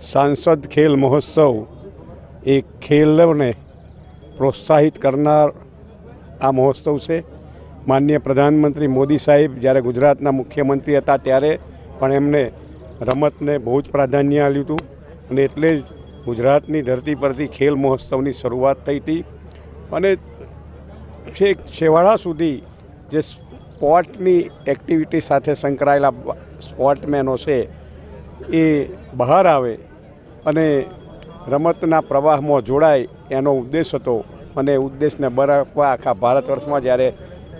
सांसद खेल महोत्सव एक खेलों ने प्रोत्साहित करनार आ महोत्सव से माननीय प्रधानमंत्री मोदी साहेब જ્યારે ગુજરાતના મુખ્યમંત્રી હતા ત્યારે પણ એમને રમતને બહુ જ પ્રાધાન્ય આપ્યું હતું અને એટલે જ ગુજરાતની ધરતી પરથી ખેલ મહોત્સવની શરૂઆત થઈ હતી અને છેક છેવાડા સુધી જે સ્પોર્ટની એક્ટિવિટી સાથે સંકળાયેલા સ્પોર્ટમેનો છે એ બહાર આવે અને રમતના પ્રવાહમાં જોડાય એનો ઉદ્દેશ હતો અને ઉદ્દેશને બરાબર આખા ભારત વર્ષમાં જ્યારે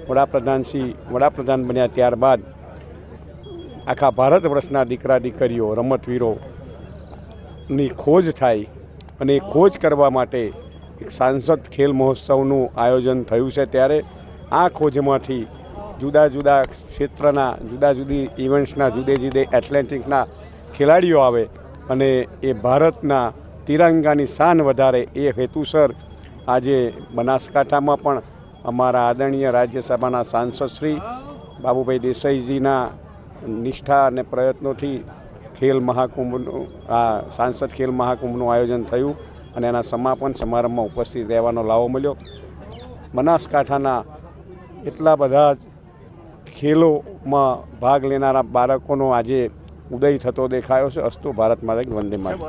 વડાપ્રધાન બન્યા ત્યારબાદ આખા ભારત વર્ષના દીકરા દીકરીઓ રમતવીરોની ખોજ થાય અને એ ખોજ કરવા માટે એક સાંસદ ખેલ મહોત્સવનું આયોજન થયું છે। ત્યારે આ ખોજમાંથી જુદા જુદા ક્ષેત્રના જુદા જુદી ઇવેન્ટ્સના જુદે જુદે એથ્લેટિક્સના ખેલાડીઓ આવે અને એ ભારતના તિરંગાની શાન વધારે એ હેતુસર આજે બનાસકાંઠામાં પણ અમારા આદરણીય રાજ્યસભાના સાંસદ શ્રી બાબુભાઈ દેસાઈજીના નિષ્ઠા અને પ્રયત્નોથી ખેલ મહાકુંભનું આ સાંસદ ખેલ મહાકુંભનું આયોજન થયું અને એના સમાપન સમારંભમાં ઉપસ્થિત રહેવાનો લાવો મળ્યો। બનાસકાંઠાના એટલા બધા ખેલોમાં ભાગ લેનારા બાળકોનો આજે ઉદય થતો દેખાયો છે। અસ્તુ ભારત માતા વંદે માતરમ।